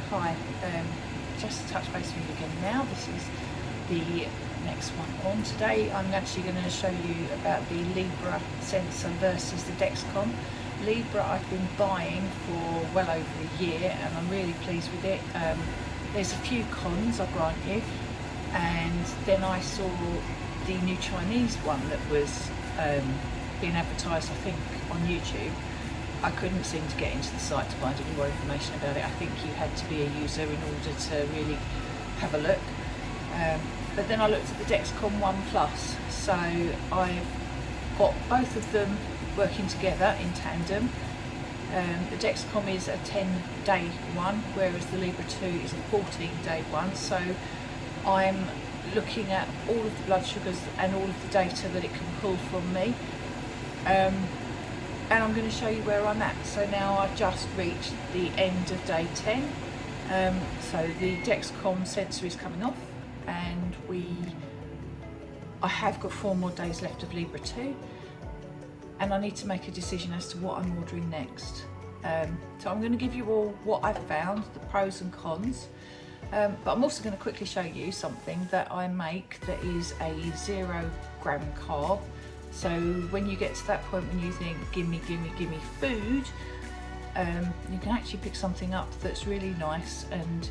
Hi, just to touch base with you again now. This is the next one on. Today I'm actually going to show you about the Libre sensor versus the Dexcom. Libre I've been buying for well over a year and I'm really pleased with it. There's a few cons, I grant you, and then I saw the new Chinese one that was being advertised, I think, on YouTube. I couldn't seem to get into the site to find any more information about it. I think you had to be a user in order to really have a look. But then I looked at the Dexcom One Plus, so I've got both of them working together in tandem. The Dexcom is a 10-day one, whereas the Libre 2 is a 14-day one. So I'm looking at all of the blood sugars and all of the data that it can pull from me. And I'm going to show you where I'm at. So now I've just reached the end of day 10. So the Dexcom sensor is coming off, and I have got 4 more days left of Libre 2, and I need to make a decision as to what I'm ordering next. So I'm going to give you all what I've found, the pros and cons, but I'm also going to quickly show you something that I make that is a 0-gram carb. So when you get to that point when you think, give me food, you can actually pick something up that's really nice, and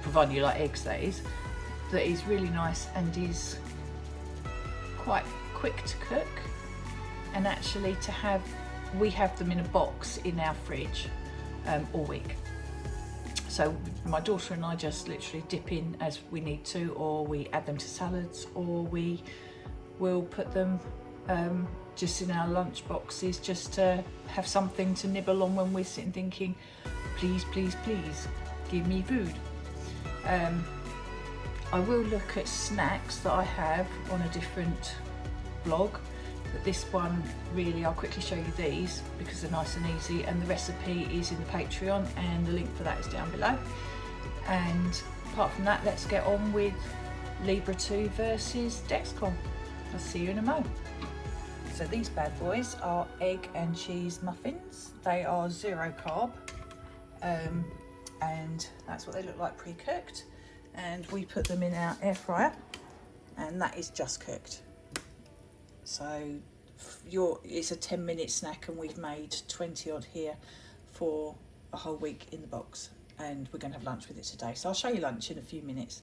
providing you like eggs, that is really nice and is quite quick to cook. And actually we have them in a box in our fridge all week. So my daughter and I just literally dip in as we need to, or we add them to salads, or we will put them just in our lunch boxes, just to have something to nibble on when we're sitting thinking, please, please, please, give me food. I will look at snacks that I have on a different blog, but this one really, I'll quickly show you these because they're nice and easy, and the recipe is in the Patreon and the link for that is down below. And apart from that, let's get on with Libre 2 versus Dexcom. I'll see you in a moment. So these bad boys are egg and cheese muffins. They are 0 carb, and that's what they look like pre-cooked. And we put them in our air fryer, and that is just cooked. So it's a 10-minute snack, and we've made 20 odd here for a whole week in the box, and we're going to have lunch with it today. So I'll show you lunch in a few minutes.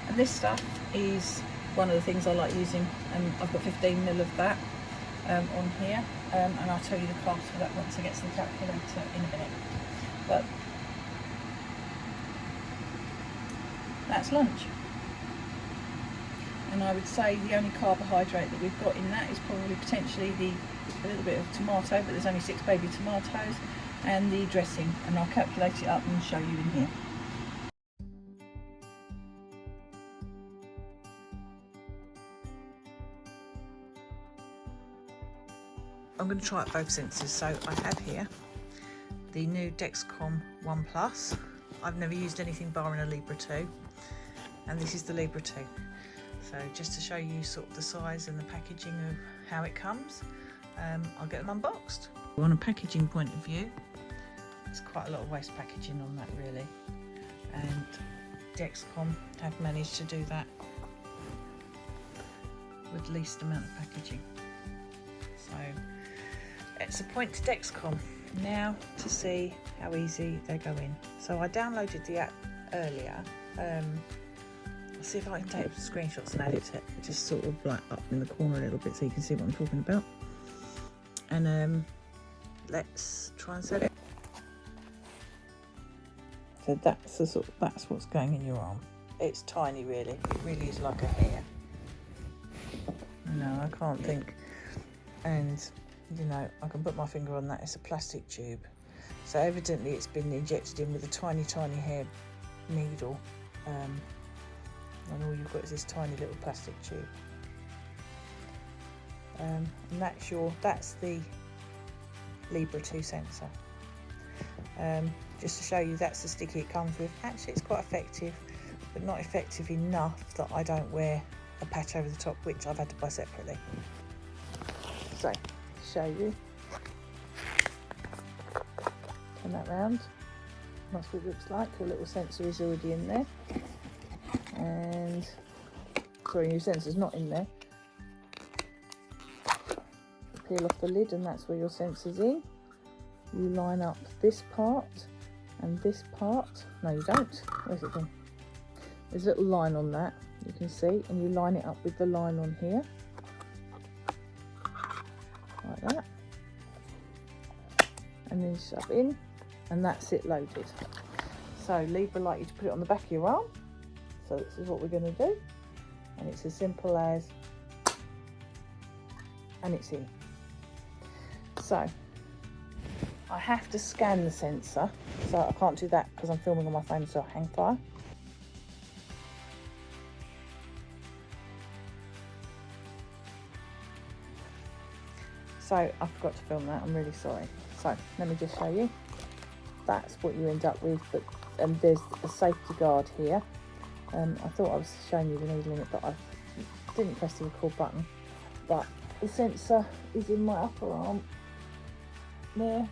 And this stuff is one of the things I like using, and I've got 15 ml of that on here, and I'll tell you the carbs for that once I get to the calculator in a minute. But that's lunch, and I would say the only carbohydrate that we've got in that is probably potentially a little bit of tomato, but there's only 6 baby tomatoes, and the dressing, and I'll calculate it up and show you in here. I'm going to try out both sensors. So I have here the new Dexcom One Plus. I've never used anything barring a Libre 2, and this is the Libre 2. So just to show you sort of the size and the packaging of how it comes, I'll get them unboxed. On a packaging point of view, there's quite a lot of waste packaging on that really, and Dexcom have managed to do that with least amount of packaging. So let's appoint to Dexcom now to see how easy they go in. So I downloaded the app earlier. I'll see if I can take some screenshots and add it to it, just sort of like up in the corner a little bit so you can see what I'm talking about. And let's try and set it. So that's what's going in your arm. It's tiny really. It really is like a hair. No, I can't think. And you know, I can put my finger on that. It's a plastic tube, so evidently it's been injected in with a tiny hair needle, and all you've got is this tiny little plastic tube, and that's the Libre 2 sensor. Just to show you, that's the sticky it comes with. Actually, it's quite effective, but not effective enough that I don't wear a patch over the top, which I've had to buy separately. So show you, turn that round, That's what it looks like. The little sensor is already in there. And, sorry, your sensor's not in there. Peel off the lid and that's where your sensor's in. You line up this part and this part. No, you don't. Where's it gone? There's a little line on that, you can see, and you line it up with the line on here. Like that. And then shove in, and that's it loaded. So Libre like you to put it on the back of your arm. So this is what we're going to do. And it's as simple as, and it's in. So I have to scan the sensor, so I can't do that because I'm filming on my phone, so hang fire. So I forgot to film that, I'm really sorry. So let me just show you. That's what you end up with, but there's a safety guard here. I thought I was showing you the needle in it, but I didn't press the record button. But the sensor is in my upper arm there.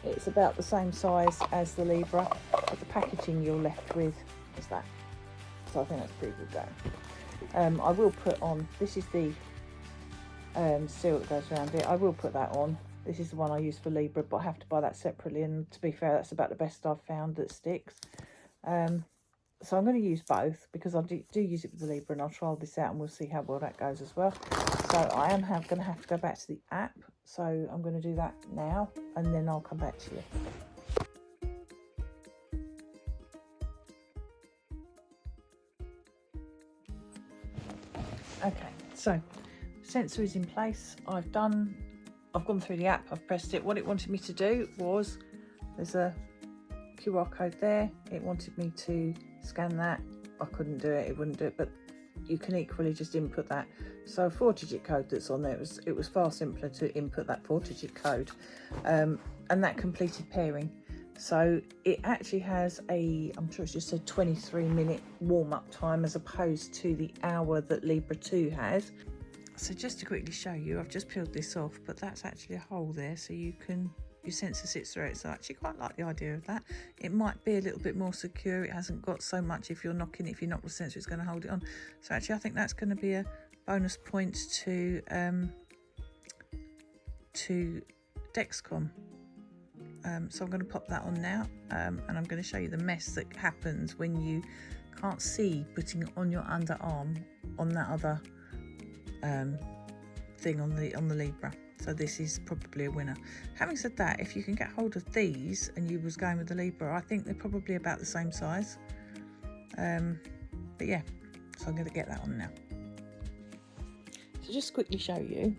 It's about the same size as the Libre, but the packaging you're left with is that. So I think that's pretty good going. I will put on, this is the seal that goes around it. I will put that on. This is the one I use for Libre, but I have to buy that separately, and to be fair, that's about the best I've found that sticks. So I'm going to use both because I do use it with the Libre, and I'll trial this out and we'll see how well that goes as well. So I am going to have to go back to the app, so I'm going to do that now and then I'll come back to you. Okay, so sensor is in place. I've gone through the app, I've pressed it. What it wanted me to do was, there's a QR code there. It wanted me to scan that. I couldn't do it, it wouldn't do it, but you can equally just input that. So a 4-digit code that's on there, it was far simpler to input that 4-digit code, and that completed pairing. So it actually has I'm sure it's just a 23-minute warm-up time as opposed to the hour that Libre 2 has. So just to quickly show you, I've just peeled this off, but that's actually a hole there, so your sensor sits through it. So I actually quite like the idea of that. It might be a little bit more secure. It hasn't got so much, if you knock the sensor, it's going to hold it on. So actually I think that's going to be a bonus point to Dexcom. So I'm going to pop that on now, and I'm going to show you the mess that happens when you can't see putting it on your underarm on that other thing on the Libre. So this is probably a winner. Having said that, if you can get hold of these and you was going with the Libre, I think they're probably about the same size. But yeah, so I'm going to get that on now. So just to quickly show you,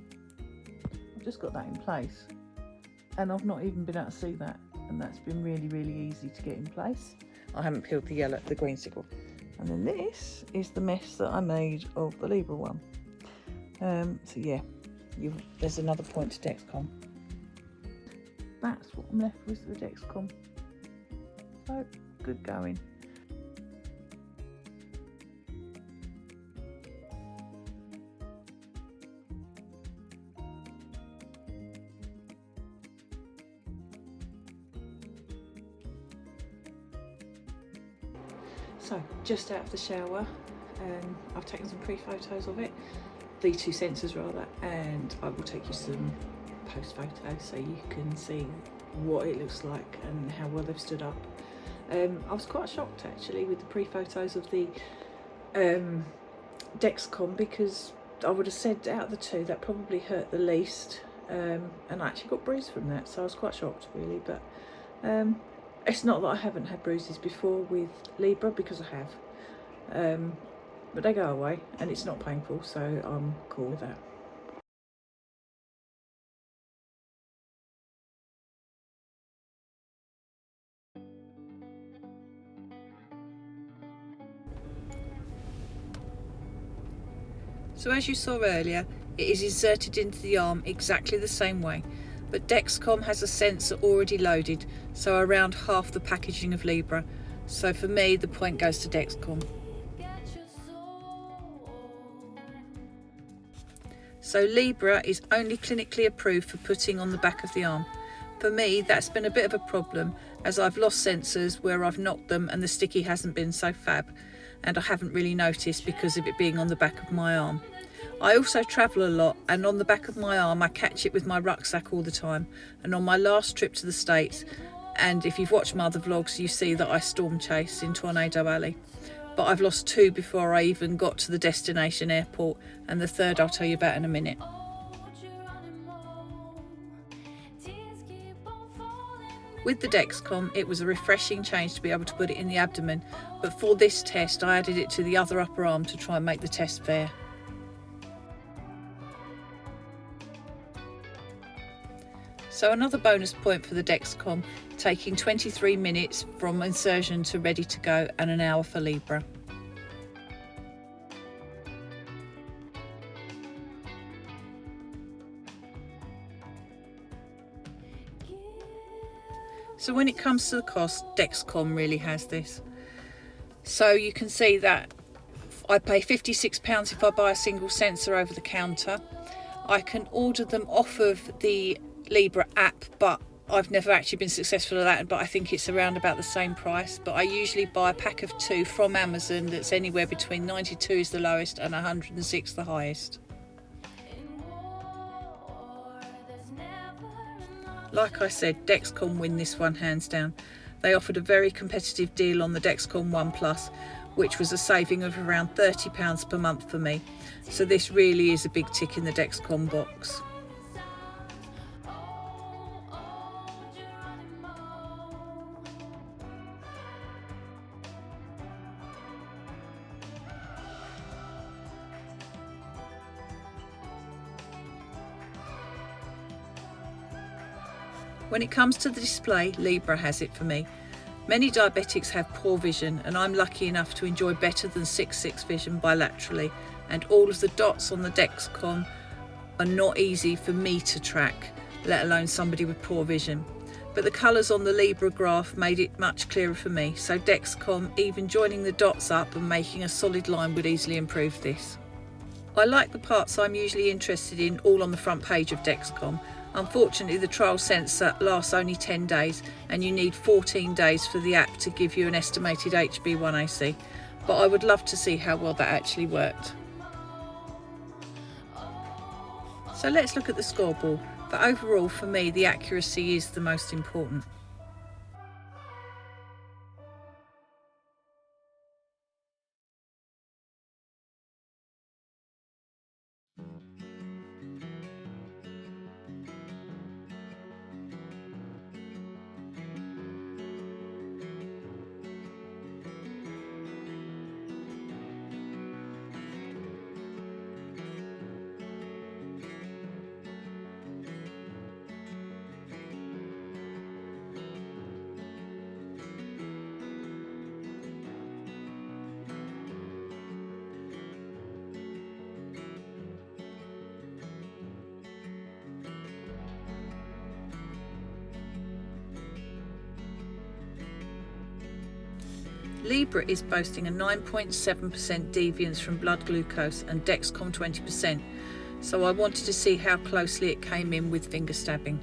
I've just got that in place, and I've not even been able to see that, and that's been really, really easy to get in place. I haven't peeled the green sickle. And then this is the mess that I made of the Libre one. So yeah, there's another point to Dexcom. That's what I'm left with the Dexcom. So good going. So just out of the shower, I've taken some pre-photos of it, the two sensors rather, and I will take you some post photos so you can see what it looks like and how well they've stood up. I was quite shocked actually with the pre-photos of the Dexcom, because I would have said out of the two that probably hurt the least, and I actually got bruised from that, so I was quite shocked really. But it's not that I haven't had bruises before with Libre, because I have, but they go away and it's not painful, so I'm cool with that. So as you saw earlier, it is inserted into the arm exactly the same way, but Dexcom has a sensor already loaded, so around half the packaging of Libre. So for me, the point goes to Dexcom. So Libre is only clinically approved for putting on the back of the arm. For me, that's been a bit of a problem as I've lost sensors where I've knocked them and the sticky hasn't been so fab, and I haven't really noticed because of it being on the back of my arm. I also travel a lot, and on the back of my arm I catch it with my rucksack all the time. And on my last trip to the States, and if you've watched my other vlogs, you see that I storm chase in Tornado Alley. But I've lost 2 before I even got to the destination airport, and the third I'll tell you about in a minute. With the Dexcom, it was a refreshing change to be able to put it in the abdomen, but for this test I added it to the other upper arm to try and make the test fair. So another bonus point for the Dexcom, taking 23 minutes from insertion to ready to go and an hour for Libre. So when it comes to the cost, Dexcom really has this. So you can see that I pay £56 if I buy a single sensor over the counter. I can order them off of the Libre app, but I've never actually been successful at that, but I think it's around about the same price. But I usually buy a pack of 2 from Amazon that's anywhere between 92 is the lowest and 106 the highest. Like I said, Dexcom win this one hands down. They offered a very competitive deal on the Dexcom One Plus, which was a saving of around £30 per month for me. So this really is a big tick in the Dexcom box. When it comes to the display, Libre has it for me. Many diabetics have poor vision, and I'm lucky enough to enjoy better than 6/6 vision bilaterally, and all of the dots on the Dexcom are not easy for me to track, let alone somebody with poor vision. But the colours on the Libre graph made it much clearer for me, so Dexcom, even joining the dots up and making a solid line, would easily improve this. I like the parts I'm usually interested in all on the front page of Dexcom. Unfortunately, the trial sensor lasts only 10 days and you need 14 days for the app to give you an estimated HB1AC, but I would love to see how well that actually worked. So let's look at the scoreboard, but overall for me the accuracy is the most important. Libre is boasting a 9.7% deviance from blood glucose and Dexcom 20%, so I wanted to see how closely it came in with finger stabbing.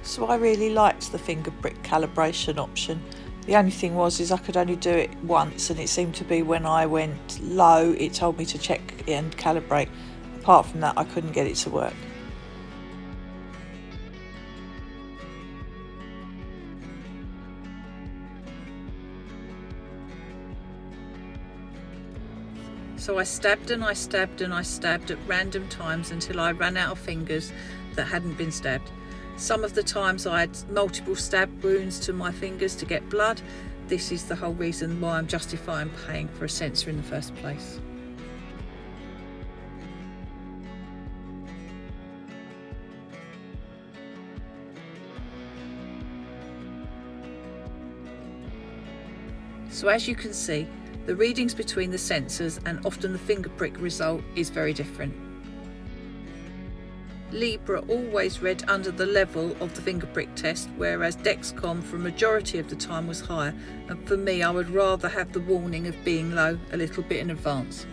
So I really liked the finger prick calibration option. The only thing was I could only do it once, and it seemed to be when I went low it told me to check and calibrate. Apart from that I couldn't get it to work. So I stabbed and I stabbed and I stabbed at random times until I ran out of fingers that hadn't been stabbed. Some of the times I had multiple stab wounds to my fingers to get blood. This is the whole reason why I'm justifying paying for a sensor in the first place. So as you can see, the readings between the sensors and often the finger prick result is very different. Libre always read under the level of the finger prick test, whereas Dexcom for a majority of the time was higher, and for me I would rather have the warning of being low a little bit in advance.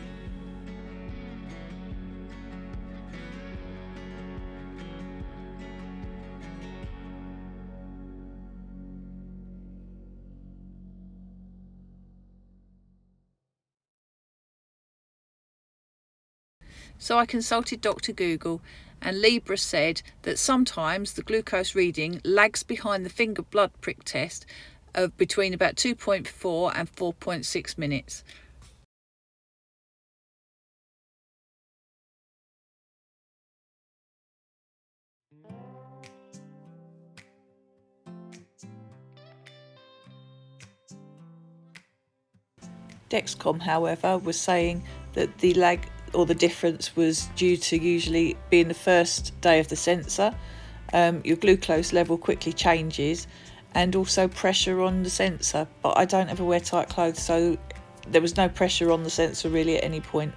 So I consulted Dr. Google, and Libre said that sometimes the glucose reading lags behind the finger blood prick test of between about 2.4 and 4.6 minutes. Dexcom, however, was saying that the lag or the difference was due to usually being the first day of the sensor. Your glucose level quickly changes, and also pressure on the sensor, but I don't ever wear tight clothes, so there was no pressure on the sensor really at any point.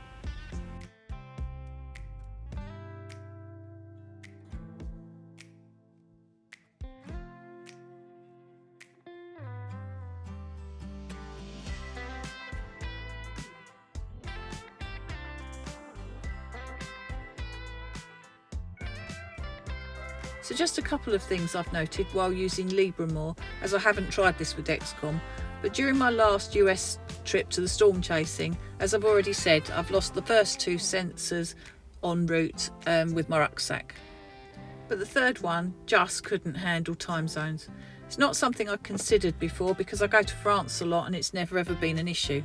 So just a couple of things I've noted while using Libre more, as I haven't tried this with Dexcom, but during my last US trip to the storm chasing, as I've already said, I've lost the first two sensors en route with my rucksack. But the third one just couldn't handle time zones. It's not something I've considered before because I go to France a lot and it's never ever been an issue.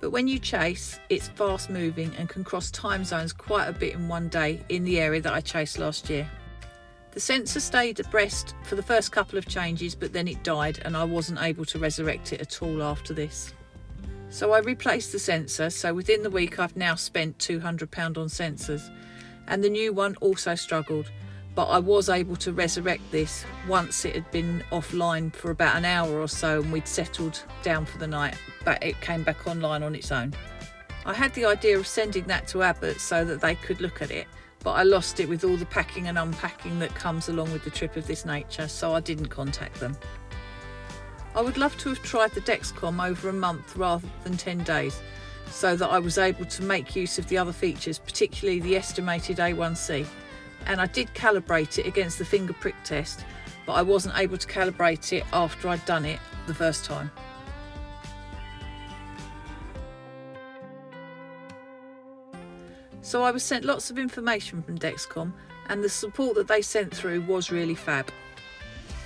But when you chase, it's fast moving and can cross time zones quite a bit in one day in the area that I chased last year. The sensor stayed abreast for the first couple of changes, but then it died and I wasn't able to resurrect it at all after this. So I replaced the sensor, so within the week I've now spent £200 on sensors, and the new one also struggled, but I was able to resurrect this once it had been offline for about an hour or so and we'd settled down for the night, but it came back online on its own. I had the idea of sending that to Abbott so that they could look at it, but I lost it with all the packing and unpacking that comes along with the trip of this nature, so I didn't contact them. I would love to have tried the Dexcom over a month rather than 10 days, so that I was able to make use of the other features, particularly the estimated A1C. And I did calibrate it against the finger prick test, but I wasn't able to calibrate it after I'd done it the first time. So I was sent lots of information from Dexcom, and the support that they sent through was really fab.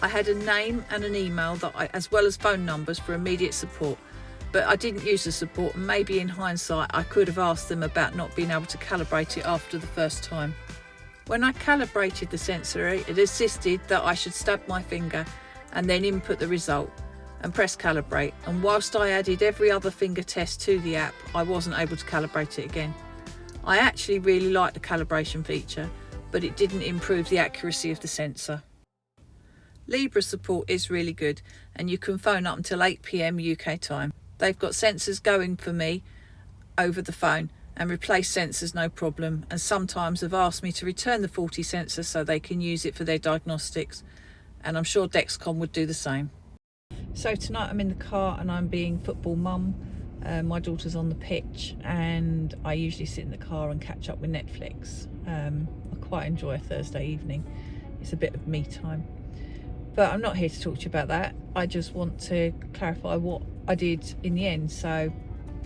I had a name and an email as well as phone numbers for immediate support, but I didn't use the support, and maybe in hindsight I could have asked them about not being able to calibrate it after the first time. When I calibrated the sensor, it insisted that I should stab my finger and then input the result and press calibrate, and whilst I added every other finger test to the app, I wasn't able to calibrate it again. I actually really liked the calibration feature, but it didn't improve the accuracy of the sensor. Libre support is really good, and you can phone up until 8 PM UK time. They've got sensors going for me over the phone and replace sensors no problem, and sometimes have asked me to return the faulty sensor so they can use it for their diagnostics, and I'm sure Dexcom would do the same. So tonight I'm in the car and I'm being football mum. My daughter's on the pitch and I usually sit in the car and catch up with Netflix. I quite enjoy a Thursday evening. It's a bit of me time. But I'm not here to talk to you about that. I just want to clarify what I did in the end. So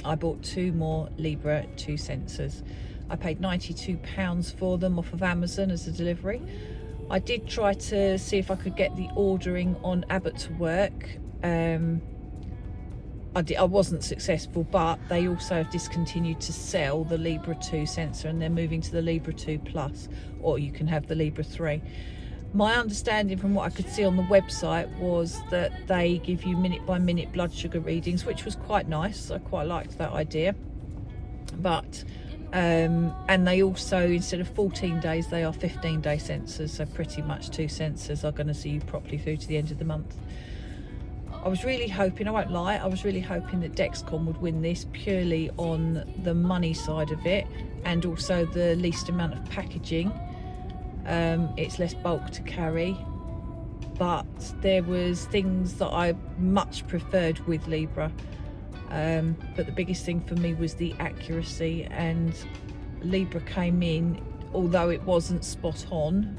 I bought two more Libre 2 sensors. I paid £92 for them off of Amazon as a delivery. I did try to see if I could get the ordering on Abbott to work. I wasn't successful, but they also have discontinued to sell the Libre 2 sensor, and they're moving to the Libre 2 Plus, or you can have the Libre 3. My understanding from what I could see on the website was that they give you minute by minute blood sugar readings, which was quite nice. I quite liked that idea. But and they also, instead of 14 days, they are 15-day sensors, so pretty much 2 sensors are going to see you properly through to the end of the month. I was really hoping, I won't lie, I was really hoping that Dexcom would win this purely on the money side of it, and also the least amount of packaging. It's less bulk to carry, but there was things that I much preferred with Libre. But the biggest thing for me was the accuracy, and Libre came in, although it wasn't spot on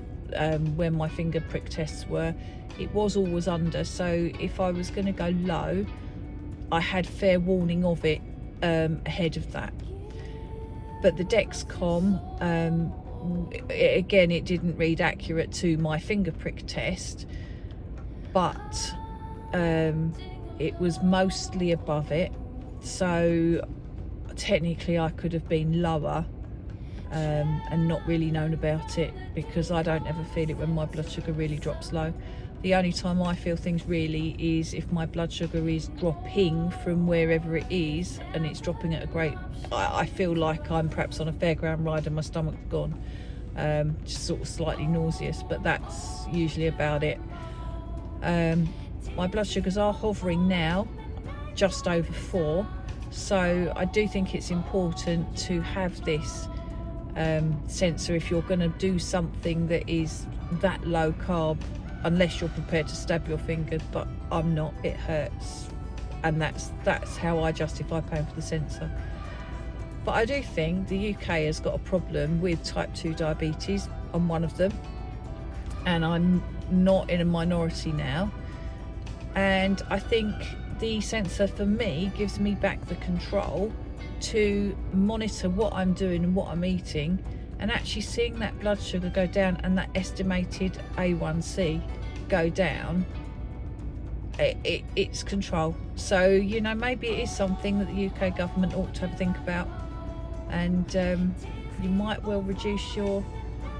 when my finger prick tests were, it was always under. So if I was going to go low, I had fair warning of it ahead of that. But the Dexcom, again, it didn't read accurate to my finger prick test, but it was mostly above it. So technically I could have been lower and not really known about it, because I don't ever feel it when my blood sugar really drops low. The only time I feel things really is if my blood sugar is dropping from wherever it is, and it's dropping at a great, I feel like I'm perhaps on a fairground ride and my stomach's gone, just sort of slightly nauseous, but that's usually about it. My blood sugars are hovering now just over 4, so I do think it's important to have this sensor if you're going to do something that is that low carb, unless you're prepared to stab your finger, but I'm not. It hurts, and that's how I justify paying for the sensor. But I do think the UK has got a problem with type 2 diabetes. I'm one of them, and I'm not in a minority now, and I think the sensor for me gives me back the control to monitor what I'm doing and what I'm eating, and actually seeing that blood sugar go down and that estimated A1C go down, it's control. So, you know, maybe it is something that the UK government ought to have a think about, and you might well reduce your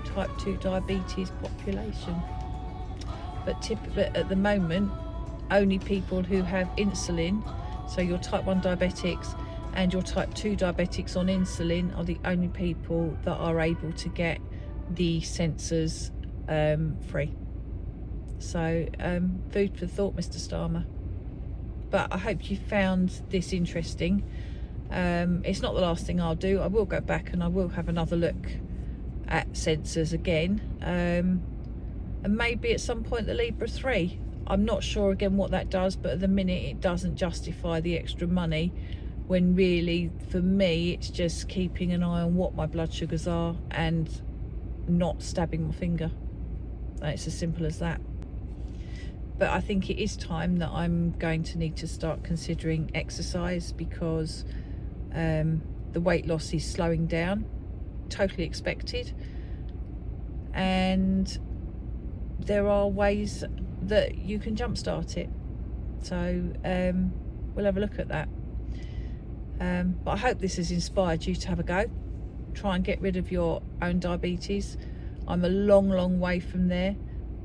type 2 diabetes population. But at the moment, only people who have insulin, so your type 1 diabetics and your type 2 diabetics on insulin, are the only people that are able to get the sensors free. So food for thought, Mr. Starmer. But I hope you found this interesting. It's not the last thing I'll do. I will go back and I will have another look at sensors again, and maybe at some point the Libre 3. I'm not sure again what that does, but at the minute it doesn't justify the extra money, when really for me it's just keeping an eye on what my blood sugars are and not stabbing my finger. It's as simple as that. But I think it is time that I'm going to need to start considering exercise, because the weight loss is slowing down, totally expected, and there are ways that you can jumpstart it. So we'll have a look at that. But I hope this has inspired you to have a go. Try and get rid of your own diabetes. I'm a long way from there,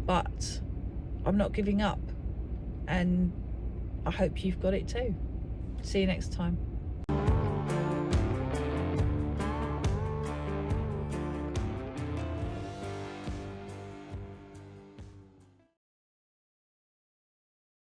but I'm not giving up, and I hope you've got it too. See you next time.